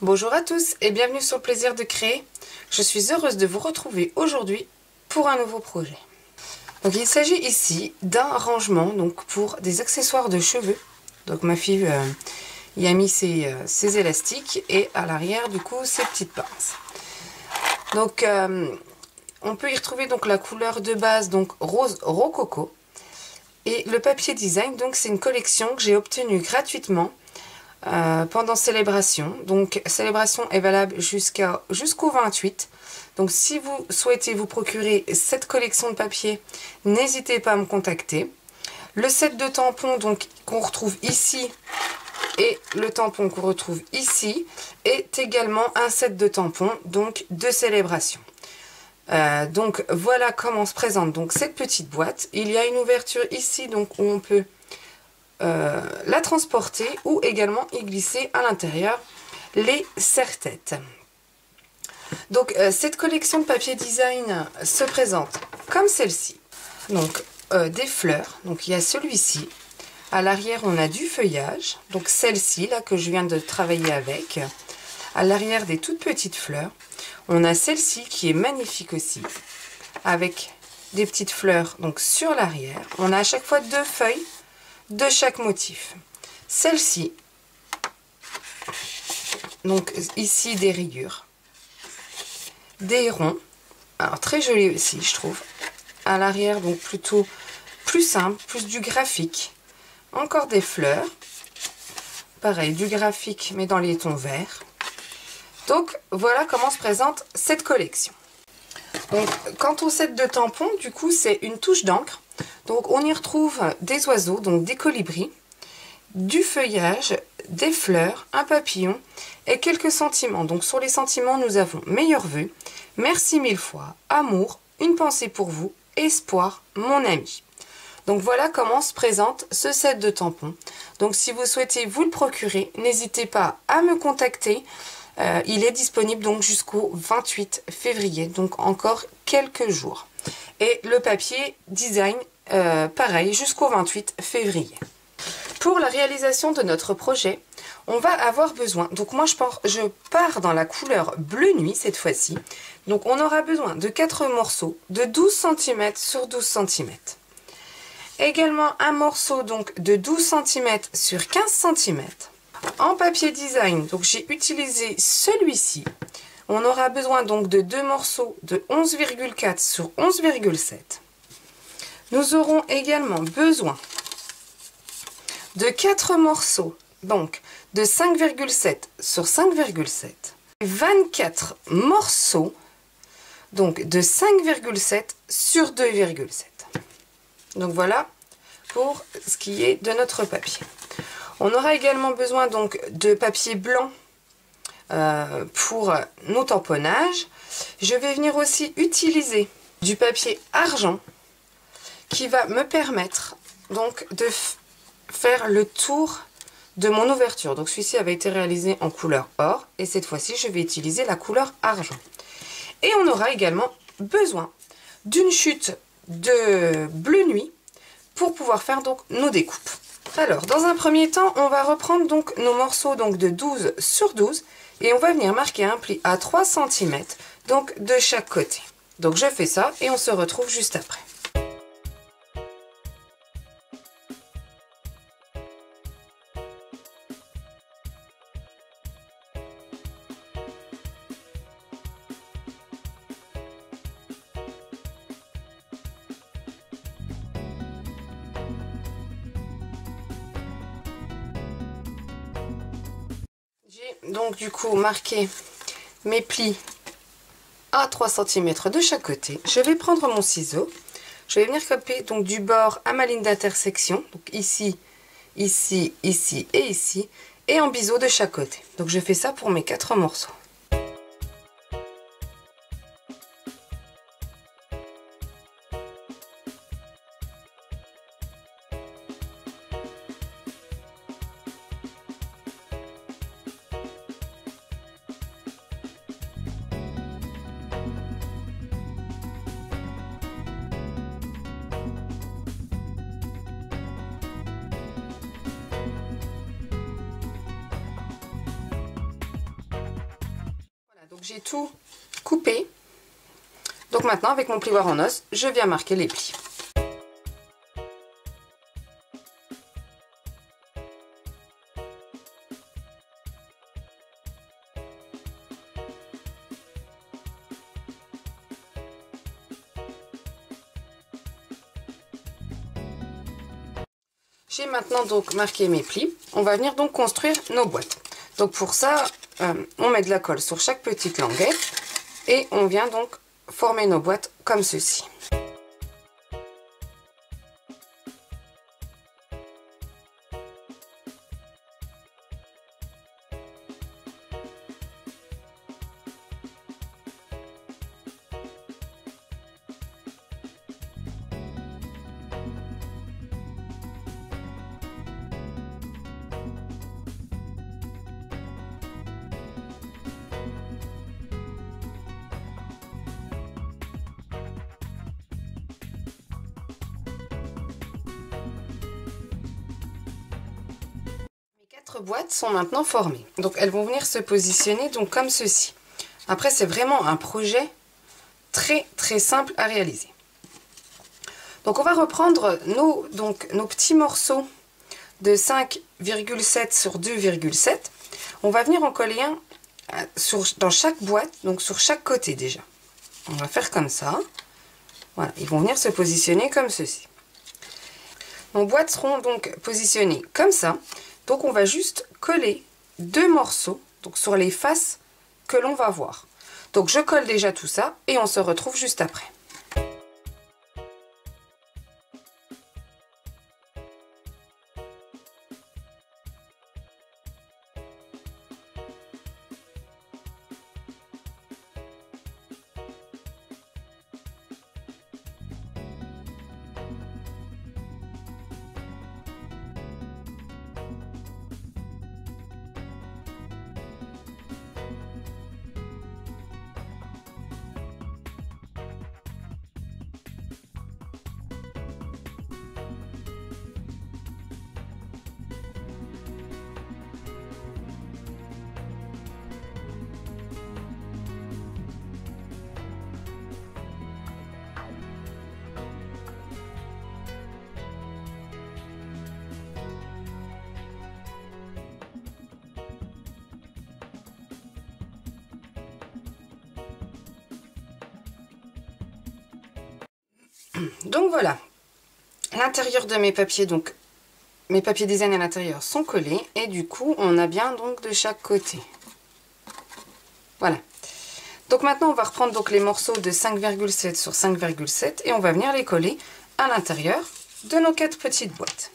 Bonjour à tous et bienvenue sur le plaisir de créer. Je suis heureuse de vous retrouver aujourd'hui pour un nouveau projet. Donc il s'agit ici d'un rangement donc pour des accessoires de cheveux. Donc ma fille y a mis ses élastiques et à l'arrière du coup ses petites pinces. Donc on peut y retrouver donc la couleur de base donc rose rococo et le papier design. Donc c'est une collection que j'ai obtenue gratuitement pendant célébration. Donc célébration est valable jusqu'au 28. Donc si vous souhaitez vous procurer cette collection de papier, n'hésitez pas à me contacter. Le set de tampons donc qu'on retrouve ici et le tampon qu'on retrouve ici est également un set de tampons donc de célébration. Donc voilà comment se présente donc cette petite boîte. Il y a une ouverture ici donc où on peut la transporter ou également y glisser à l'intérieur les serre-têtes. Donc cette collection de papier design se présente comme celle-ci. Donc des fleurs, donc il y a celui-ci. À l'arrière on a du feuillage, donc celle-ci là que je viens de travailler avec. À l'arrière des toutes petites fleurs. On a celle-ci qui est magnifique aussi, avec des petites fleurs donc sur l'arrière. On a à chaque fois deux feuilles de chaque motif. Celle-ci, donc ici des rayures, des ronds, alors très joli aussi je trouve. À l'arrière donc plutôt plus simple, plus du graphique. Encore des fleurs, pareil du graphique mais dans les tons verts. Donc voilà comment se présente cette collection. Donc quant au set de tampons, du coup c'est une touche d'encre. Donc on y retrouve des oiseaux, donc des colibris, du feuillage, des fleurs, un papillon et quelques sentiments. Donc sur les sentiments nous avons meilleurs vœux, merci mille fois, amour, une pensée pour vous, espoir, mon ami. Donc voilà comment se présente ce set de tampons. Donc si vous souhaitez vous le procurer, n'hésitez pas à me contacter. Il est disponible donc jusqu'au 28 février, donc encore quelques jours. Et le papier design, pareil, jusqu'au 28 février. Pour la réalisation de notre projet, on va avoir besoin, donc moi je pars dans la couleur bleu nuit cette fois-ci. Donc on aura besoin de 4 morceaux de 12 cm sur 12 cm. Également un morceau donc de 12 cm sur 15 cm. En papier design, donc j'ai utilisé celui-ci. On aura besoin donc de 2 morceaux de 11,4 sur 11,7. Nous aurons également besoin de 4 morceaux, donc de 5,7 sur 5,7. 24 morceaux, donc de 5,7 sur 2,7. Donc voilà pour ce qui est de notre papier. On aura également besoin donc de papier blanc pour nos tamponnages. Je vais venir aussi utiliser du papier argent qui va me permettre donc de faire le tour de mon ouverture. Donc celui-ci avait été réalisé en couleur or et cette fois-ci je vais utiliser la couleur argent. Et on aura également besoin d'une chute de bleu nuit pour pouvoir faire donc nos découpes. Alors, dans un premier temps, on va reprendre donc nos morceaux donc de 12 sur 12 et on va venir marquer un pli à 3 cm donc de chaque côté. Donc je fais ça et on se retrouve juste après. J'ai donc du coup marqué mes plis à 3 cm de chaque côté. Je vais prendre mon ciseau. Je vais venir copier donc du bord à ma ligne d'intersection. Donc ici, ici, ici et ici. Et en biseau de chaque côté. Donc je fais ça pour mes 4 morceaux. J'ai tout coupé. Donc maintenant, avec mon plioir en os, je viens marquer les plis. J'ai maintenant donc marqué mes plis. On va venir donc construire nos boîtes. Donc pour ça, on met de la colle sur chaque petite languette et on vient donc former nos boîtes comme ceci. Quatre boîtes sont maintenant formées, donc elles vont venir se positionner donc comme ceci. Après, c'est vraiment un projet très simple à réaliser. Donc on va reprendre nos petits morceaux de 5,7 sur 2,7. On va venir en coller un dans chaque boîte, donc sur chaque côté déjà. On va faire comme ça. Voilà, ils vont venir se positionner comme ceci. Nos boîtes seront donc positionnées comme ça. Donc on va juste coller deux morceaux donc sur les faces que l'on va voir. Donc je colle déjà tout ça et on se retrouve juste après. Donc voilà, l'intérieur de mes papiers, donc mes papiers design à l'intérieur sont collés et du coup on a bien donc de chaque côté. Voilà. Donc maintenant on va reprendre donc les morceaux de 5,7 sur 5,7 et on va venir les coller à l'intérieur de nos 4 petites boîtes.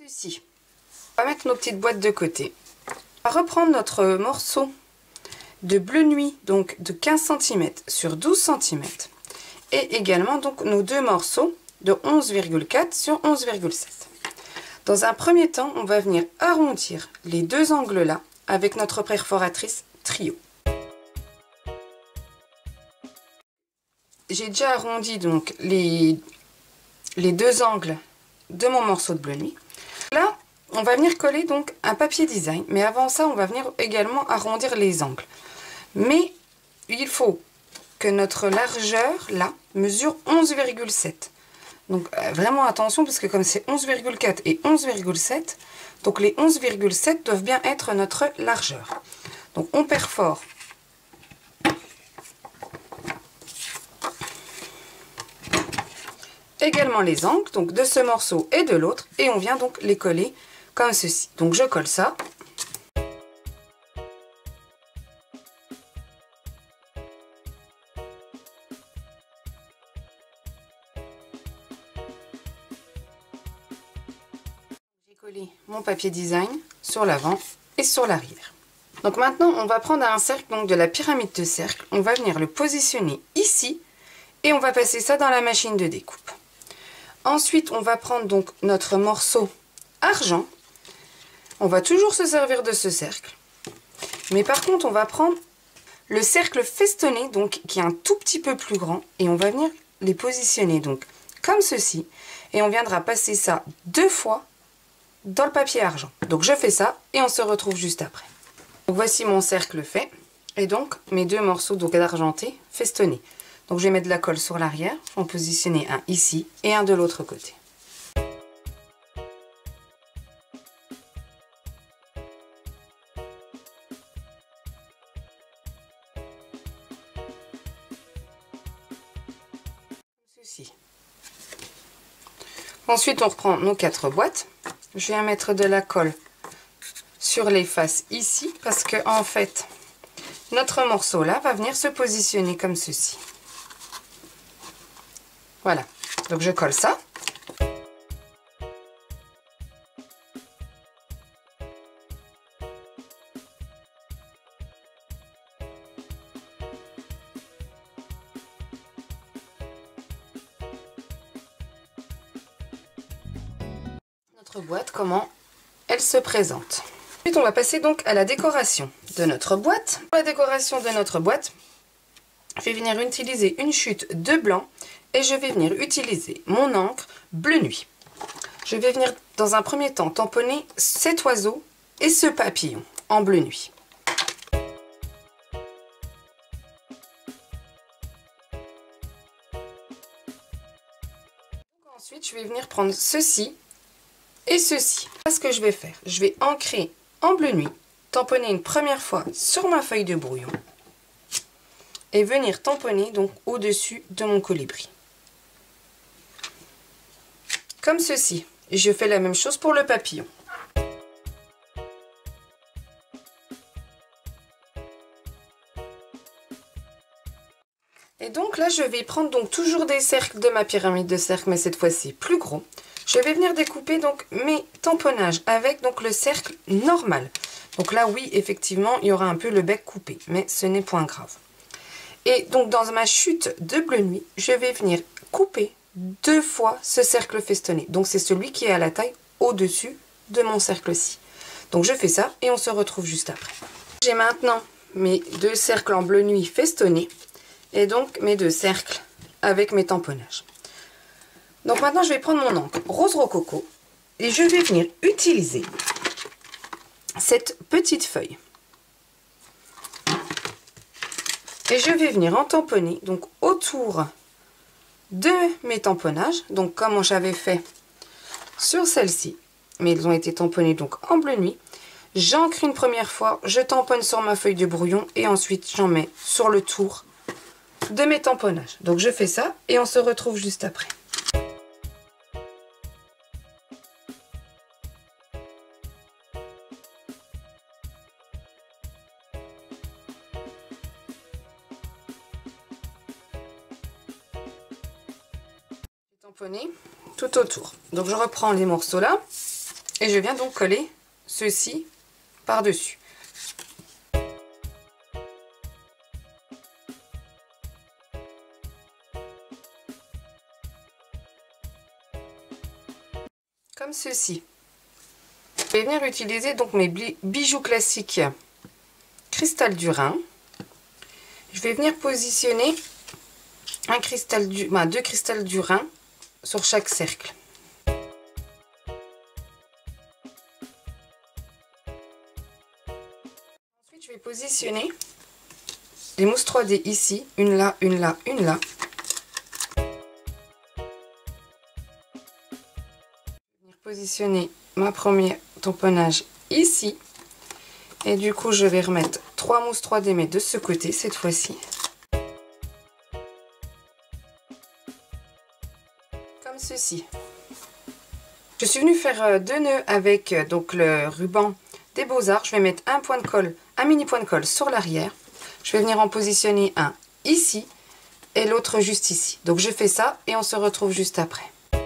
Ceci. On va mettre nos petites boîtes de côté. On va reprendre notre morceau de bleu nuit, donc de 15 cm sur 12 cm. Et également donc nos deux morceaux de 11,4 sur 11,7. Dans un premier temps, on va venir arrondir les deux angles là avec notre perforatrice trio. J'ai déjà arrondi donc les deux angles de mon morceau de bleu nuit. Là, on va venir coller donc un papier design, mais avant ça, on va venir également arrondir les angles. Mais il faut que notre largeur, là, mesure 11,7. Donc vraiment attention, parce que comme c'est 11,4 et 11,7, donc les 11,7 doivent bien être notre largeur. Donc on perfore également les angles, donc de ce morceau et de l'autre, et on vient donc les coller comme ceci. Donc je colle ça. J'ai collé mon papier design sur l'avant et sur l'arrière. Donc maintenant on va prendre un cercle, donc de la pyramide de cercle, on va venir le positionner ici et on va passer ça dans la machine de découpe. Ensuite, on va prendre donc notre morceau argent. On va toujours se servir de ce cercle. Mais par contre, on va prendre le cercle festonné, donc qui est un tout petit peu plus grand, et on va venir les positionner donc comme ceci, et on viendra passer ça 2 fois dans le papier argent. Donc je fais ça et on se retrouve juste après. Donc voici mon cercle fait, et donc mes 2 morceaux d'argenté festonnés. Donc je vais mettre de la colle sur l'arrière, en positionner un ici et un de l'autre côté. Ceci. Ensuite on reprend nos 4 boîtes. Je viens mettre de la colle sur les faces ici parce que en fait notre morceau là va venir se positionner comme ceci. Voilà, donc je colle ça. Notre boîte, comment elle se présente. Ensuite, on va passer donc à la décoration de notre boîte. Pour la décoration de notre boîte, je vais venir utiliser une chute de blanc et je vais venir utiliser mon encre bleu nuit. Je vais venir dans un premier temps tamponner cet oiseau et ce papillon en bleu nuit. Ensuite, je vais venir prendre ceci et ceci. Ce que je vais faire, je vais ancrer en bleu nuit, tamponner une première fois sur ma feuille de brouillon et venir tamponner donc au-dessus de mon colibri. Comme ceci. Et je fais la même chose pour le papillon. Et donc là, je vais prendre donc toujours des cercles de ma pyramide de cercles, mais cette fois-ci plus gros. Je vais venir découper donc mes tamponnages avec donc le cercle normal. Donc là, oui, effectivement, il y aura un peu le bec coupé, mais ce n'est point grave. Et donc dans ma chute de bleu nuit, je vais venir couper 2 fois ce cercle festonné. Donc c'est celui qui est à la taille au-dessus de mon cercle-ci. Donc je fais ça et on se retrouve juste après. J'ai maintenant mes 2 cercles en bleu nuit festonnés et donc mes 2 cercles avec mes tamponnages. Donc maintenant je vais prendre mon encre rose rococo et je vais venir utiliser cette petite feuille. Et je vais venir en tamponner donc autour de mes tamponnages, donc comme j'avais fait sur celle-ci, mais ils ont été tamponnés donc en bleu nuit. J'ancre une première fois, je tamponne sur ma feuille de brouillon et ensuite j'en mets sur le tour de mes tamponnages. Donc je fais ça et on se retrouve juste après. Tamponner tout autour. Donc je reprends les morceaux là et je viens donc coller ceci par-dessus. Comme ceci. Je vais venir utiliser donc mes bijoux classiques cristal du Rhin. Je vais venir positionner un cristal deux cristals du Rhin sur chaque cercle. Ensuite, je vais positionner les mousses 3D ici, une là, une là, une là. Je vais venir positionner ma première tamponnage ici. Et du coup, je vais remettre 3 mousses 3D, mais de ce côté cette fois-ci. Comme ceci. Je suis venue faire 2 nœuds avec donc le ruban des Beaux-Arts. Je vais mettre un point de colle, un mini point de colle sur l'arrière. Je vais venir en positionner un ici et l'autre juste ici. Donc je fais ça et on se retrouve juste après. Comme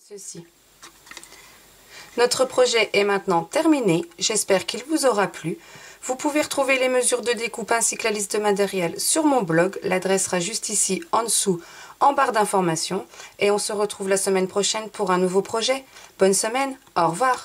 ceci. Notre projet est maintenant terminé. J'espère qu'il vous aura plu. Vous pouvez retrouver les mesures de découpe ainsi que la liste de matériel sur mon blog. L'adresse sera juste ici en dessous, en barre d'informations. Et on se retrouve la semaine prochaine pour un nouveau projet. Bonne semaine, au revoir.